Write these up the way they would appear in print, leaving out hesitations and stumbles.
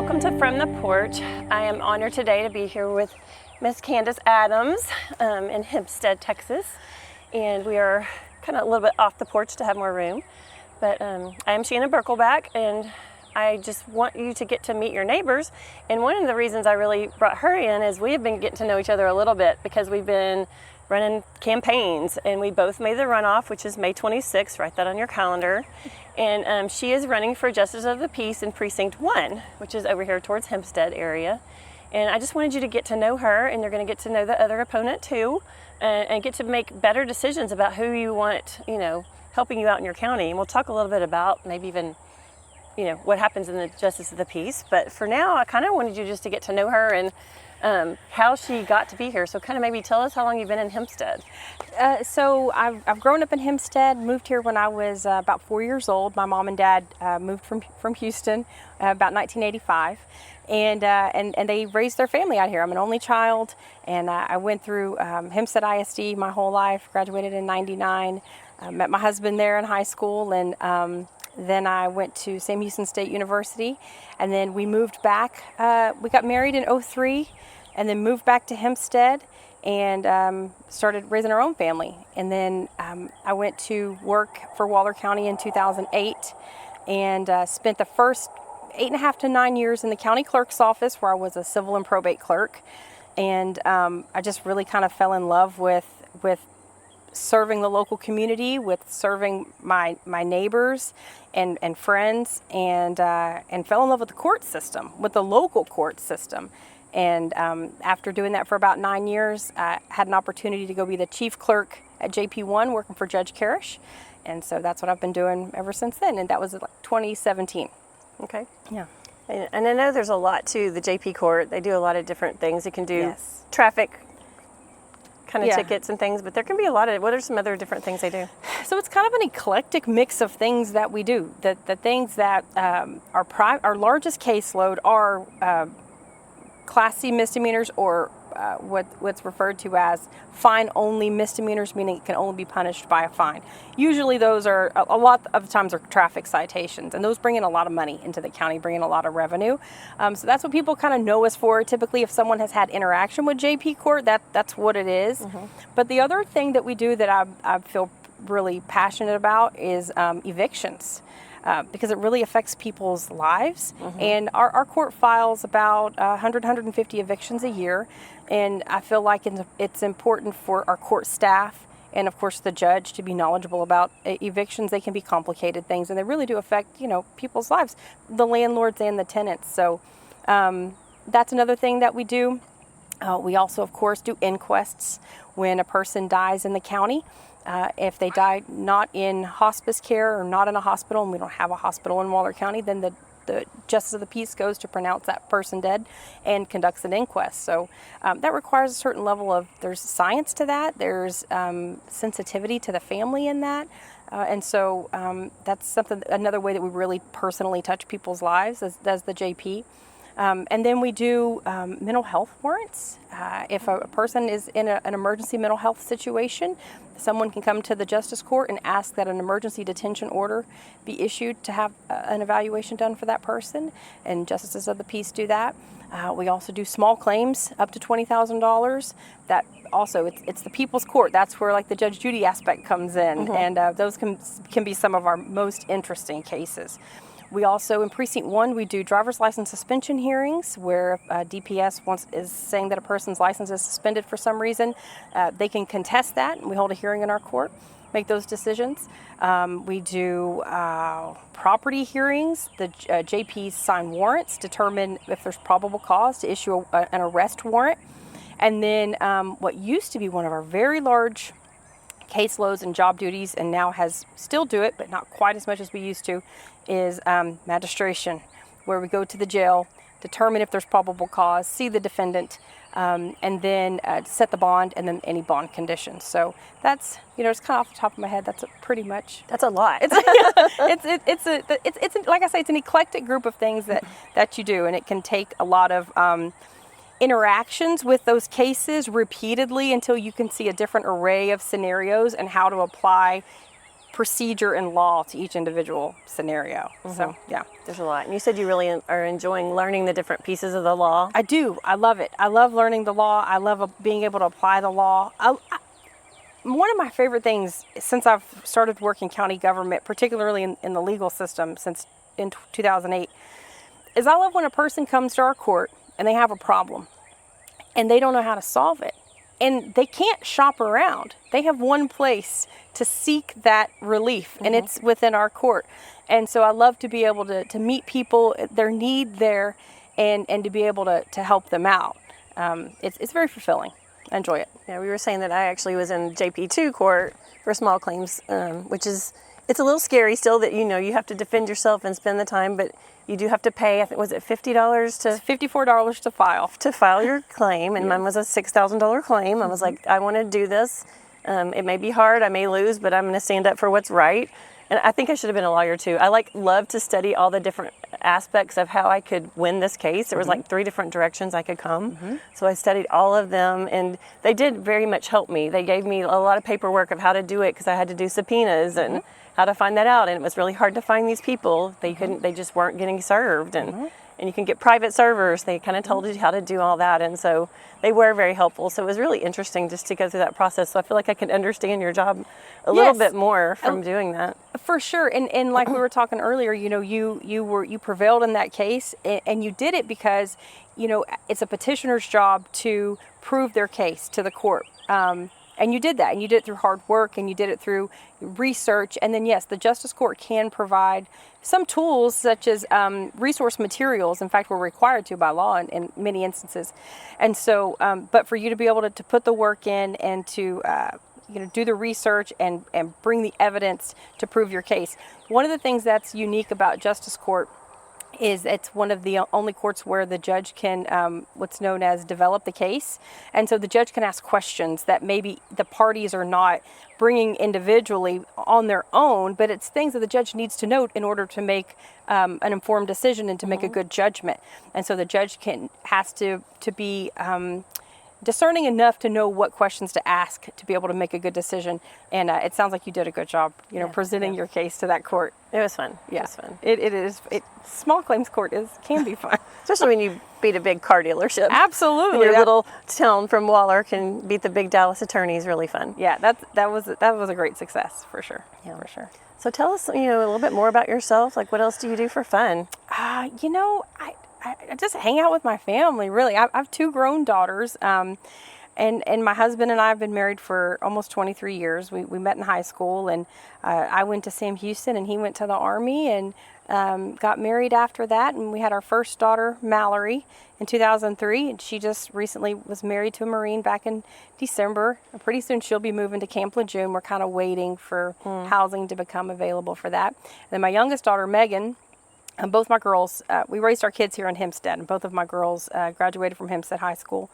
Welcome to From the Porch. I am honored today to be here with Miss Candice Adams in Hempstead, Texas. And we are kind of a little bit off the porch to have more room. But I am Shannon Birkelback, and I just want you to get to meet your neighbors. And one of the reasons I really brought her in is we have been getting to know each other a little bit because we've been running campaigns, and we both made the runoff, which is May 26th. Write that on your calendar. And she is running for Justice of the Peace in Precinct 1, which is over here towards Hempstead area. And I just wanted you to get to know her, and you're going to get to know the other opponent too, and get to make better decisions about who you want, helping you out in your county. And we'll talk a little bit about maybe even, what happens in the Justice of the Peace. But for now, I kind of wanted you just to get to know her and how she got to be here. So kind of maybe tell us how long you've been in Hempstead. So I've grown up in Hempstead, moved here when I was about 4 years old. My mom and dad moved from Houston about 1985, and they raised their family out here. I'm an only child, and I went through Hempstead ISD my whole life, graduated in 99, met my husband there in high school, and then I went to Sam Houston State University, and then we moved back. We got married in 2003, and then moved back to Hempstead and started raising our own family. And then I went to work for Waller County in 2008 and spent the first 8.5 to 9 years in the county clerk's office, where I was a civil and probate clerk. And I just really kind of fell in love with serving the local community, with serving my neighbors and friends, and fell in love with the court system, with the local court system. And after doing that for about 9 years, I had an opportunity to go be the chief clerk at JP1, working for Judge Karish. And so that's what I've been doing ever since then. And that was like 2017. Okay. Yeah. And I know there's a lot to the JP court. They do a lot of different things. You can do Yes. traffic kind of Yeah. tickets and things, but there can be a lot of, what are some other different things they do? So it's kind of an eclectic mix of things that we do. The things that our largest caseload are Class C misdemeanors, or what's referred to as fine-only misdemeanors, meaning it can only be punished by a fine. Usually those are, a lot of the times, are traffic citations, and those bring in a lot of money into the county, bring in a lot of revenue. So that's what people kind of know us for. Typically, if someone has had interaction with JP Court, that's what it is. Mm-hmm. But the other thing that we do that I feel really passionate about is evictions. Because it really affects people's lives. Mm-hmm. And our court files about 150 evictions a year. And I feel like it's important for our court staff and, of course, the judge to be knowledgeable about evictions. They can be complicated things, and they really do affect, people's lives, the landlords and the tenants. So that's another thing that we do. We also, of course, do inquests when a person dies in the county. If they die not in hospice care or not in a hospital, and we don't have a hospital in Waller County, then the Justice of the Peace goes to pronounce that person dead and conducts an inquest. So that requires a certain level of, there's science to that, there's sensitivity to the family in that. And so that's another way that we really personally touch people's lives as the JP. And then we do mental health warrants. If a person is in an emergency mental health situation, someone can come to the Justice Court and ask that an emergency detention order be issued to have an evaluation done for that person, and Justices of the Peace do that. We also do small claims up to $20,000. That also, it's the people's court. That's where like the Judge Judy aspect comes in, mm-hmm. and those can be some of our most interesting cases. We also, in Precinct 1, we do driver's license suspension hearings, where DPS is saying that a person's license is suspended for some reason. They can contest that, and we hold a hearing in our court, make those decisions. We do property hearings. The JPs sign warrants, determine if there's probable cause to issue an arrest warrant. And then what used to be one of our very large caseloads and job duties, and now still do it, but not quite as much as we used to, is magistration, where we go to the jail, determine if there's probable cause, see the defendant, and then set the bond, and then any bond conditions. So that's, it's kind of off the top of my head. That's pretty much. That's a lot. It's like I say, it's an eclectic group of things that you do, and it can take a lot of interactions with those cases repeatedly until you can see a different array of scenarios and how to apply procedure and law to each individual scenario. So, yeah. There's a lot. And you said you really are enjoying learning the different pieces of the law. I do. I love it. I love learning the law. I love being able to apply the law. One of my favorite things since I've started working county government, particularly in the legal system since in 2008, is I love when a person comes to our court and they have a problem and they don't know how to solve it. And they can't shop around. They have one place to seek that relief, and it's within our court. And so I love to be able to meet people, their need there, and to be able to help them out. It's very fulfilling. I enjoy it. Yeah, we were saying that I actually was in JP2 court for small claims, which is, it's a little scary still that, you have to defend yourself and spend the time, but you do have to pay, I think, was it $50 to... $54 to file. To file your claim, and mine was a $6,000 claim. I was like, I want to do this. It may be hard, I may lose, but I'm going to stand up for what's right. And I think I should have been a lawyer too. I love to study all the different aspects of how I could win this case. There was like 3 different directions I could come. So I studied all of them, and they did very much help me. They gave me a lot of paperwork of how to do it because I had to do subpoenas and how to find that out. And it was really hard to find these people. They just weren't getting served. And you can get private servers. They kind of told you how to do all that. And so they were very helpful. So it was really interesting just to go through that process. So I feel like I can understand your job a little bit more from doing that. For sure. And like we were talking earlier, you prevailed in that case, and you did it because, it's a petitioner's job to prove their case to the court. And you did that, and you did it through hard work, and you did it through research. And then, yes, the Justice Court can provide some tools such as resource materials. In fact, we're required to by law in many instances. And so, but for you to be able to put the work in and to do the research and bring the evidence to prove your case. One of the things that's unique about Justice Court is it's one of the only courts where the judge can, what's known as develop the case. And so the judge can ask questions that maybe the parties are not bringing individually on their own, but it's things that the judge needs to note in order to make an informed decision and to make a good judgment. And so the judge has to be discerning enough to know what questions to ask to be able to make a good decision. And it sounds like you did a good job, presenting your case to that court. It was fun. Yeah. It was fun. It is. Small claims court can be fun. Especially when you beat a big car dealership. Absolutely. Your little town from Waller can beat the big Dallas attorneys. Really fun. Yeah, that was a great success for sure. Yeah. For sure. So tell us, a little bit more about yourself. Like, what else do you do for fun? I just hang out with my family, really. I have 2 grown daughters, and my husband and I have been married for almost 23 years. We met in high school, and I went to Sam Houston, and he went to the Army, and got married after that. And we had our first daughter, Mallory, in 2003, and she just recently was married to a Marine back in December. And pretty soon she'll be moving to Camp Lejeune. We're kind of waiting for housing to become available for that. And then my youngest daughter, Megan, and both my girls, we raised our kids here in Hempstead, and both of my girls graduated from Hempstead High School.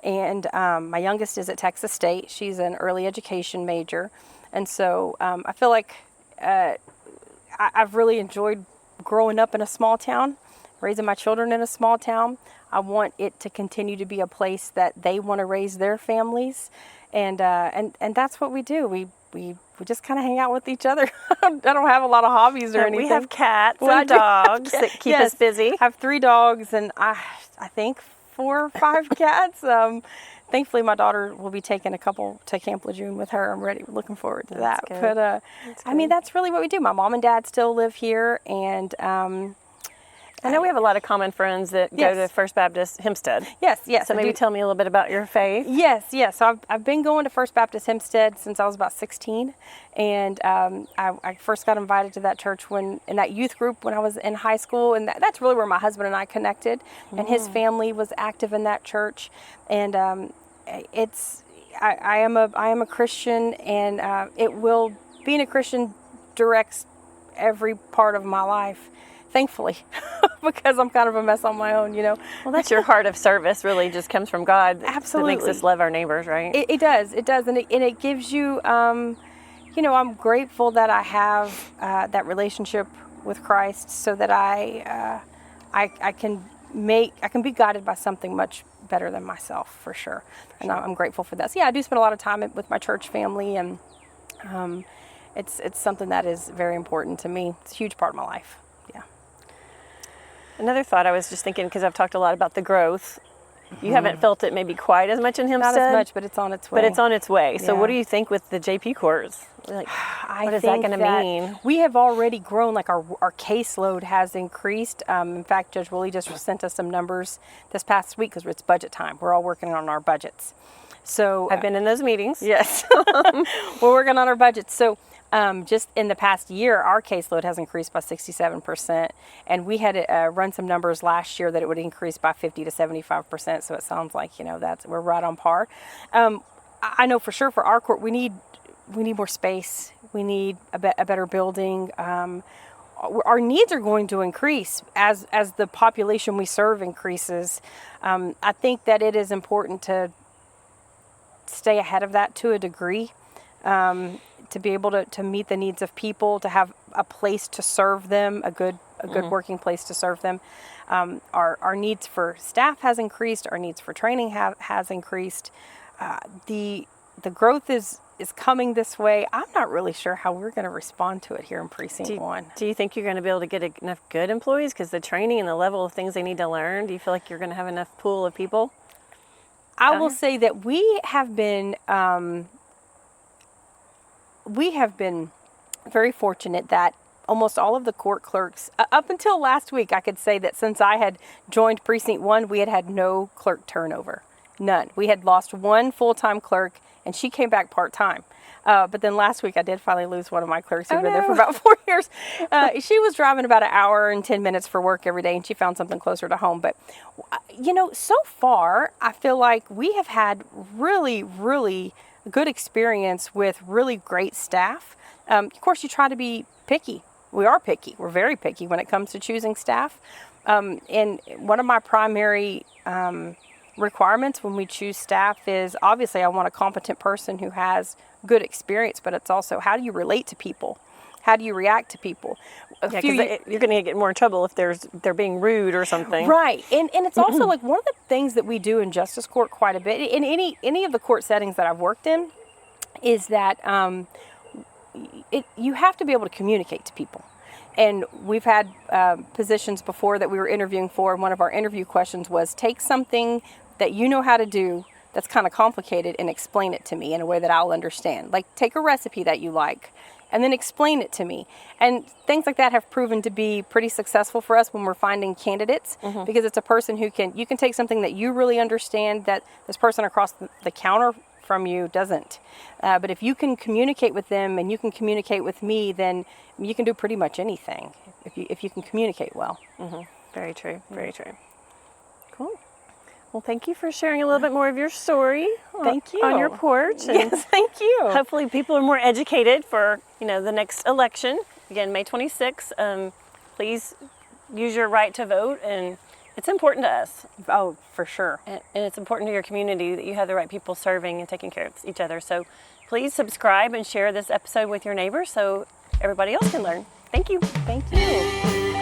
And my youngest is at Texas State. She's an early education major. And so I feel like I've really enjoyed growing up in a small town, raising my children in a small town. I want it to continue to be a place that they want to raise their families. And that's what we do. We just kind of hang out with each other. I don't have a lot of hobbies or anything. We have cats and dogs that keep us busy. I have 3 dogs and I think 4 or 5 cats. Thankfully, my daughter will be taking a couple to Camp Lejeune with her. I'm looking forward to that. Good. But I mean, that's really what we do. My mom and dad still live here, and I know we have a lot of common friends that go to First Baptist Hempstead. Yes. So maybe tell me a little bit about your faith. Yes. So I've been going to First Baptist Hempstead since I was about 16, and I first got invited to that church in that youth group when I was in high school, and that's really where my husband and I connected. And his family was active in that church, and I am a Christian, and being a Christian directs every part of my life. Thankfully, because I'm kind of a mess on my own, Well, that's your heart of service. Really, just comes from God. Absolutely, that makes us love our neighbors, right? It does, and it gives you, I'm grateful that I have that relationship with Christ, so that I can be guided by something much better than myself, for sure. And I'm grateful for that. So yeah, I do spend a lot of time with my church family, and it's something that is very important to me. It's a huge part of my life. Yeah. Another thought I was just thinking, because I've talked a lot about the growth. You haven't felt it maybe quite as much in Hempstead. Not as much, but it's on its way. But it's on its way. So Yeah. what do you think with the JP course? Like, what is that going to mean? We have already grown, like our caseload has increased. In fact, Judge Woolley just sent us some numbers this past week because it's budget time. We're all working on our budgets. So I've been in those meetings. Yes. We're working on our budgets. So just in the past year, our caseload has increased by 67%. And we had run some numbers last year that it would increase by 50 to 75%. So it sounds like, we're right on par. I know for sure for our court, we need more space. We need a better building. Our needs are going to increase as the population we serve increases. I think that it is important to stay ahead of that to a degree, to be able to meet the needs of people, to have a place to serve them, a good working place to serve them. Our needs for staff has increased. Our needs for training has increased. The growth is coming this way. I'm not really sure how we're going to respond to it here in Precinct 1. Do you think you're going to be able to get enough good employees? Because the training and the level of things they need to learn, do you feel like you're going to have enough pool of people? I will say that we have been very fortunate that almost all of the court clerks, up until last week, I could say that since I had joined Precinct 1, we had no clerk turnover. None. We had lost one full-time clerk, and she came back part-time. But then last week, I did finally lose one of my clerks who'd been there for about 4 years. She was driving about an hour and 10 minutes for work every day, and she found something closer to home. But, so far, I feel like we have had really, really good experience with really great staff. Of course, you try to be picky. We are picky. We're very picky when it comes to choosing staff. And one of my primary requirements when we choose staff is obviously I want a competent person who has good experience, but it's also how do you relate to people? How do you react to people? Yeah, because you're going to get more in trouble if they're being rude or something. Right. And it's also like one of the things that we do in justice court quite a bit, in any of the court settings that I've worked in, is that you have to be able to communicate to people. And we've had positions before that we were interviewing for, and one of our interview questions was, take something that you know how to do that's kind of complicated and explain it to me in a way that I'll understand. Like, take a recipe that you like and then explain it to me. And things like that have proven to be pretty successful for us when we're finding candidates, because it's a person who you can take something that you really understand that this person across the counter from you doesn't. But if you can communicate with them and you can communicate with me, then you can do pretty much anything if you can communicate well. Very true. Very true. Cool. Well, thank you for sharing a little bit more of your story. Thank you. On your porch. And yes, thank you. hopefully people are more educated for, the next election. Again, May 26th. Please use your right to vote, and it's important to us. Oh, for sure. And it's important to your community that you have the right people serving and taking care of each other. So please subscribe and share this episode with your neighbors so everybody else can learn. Thank you. Thank you.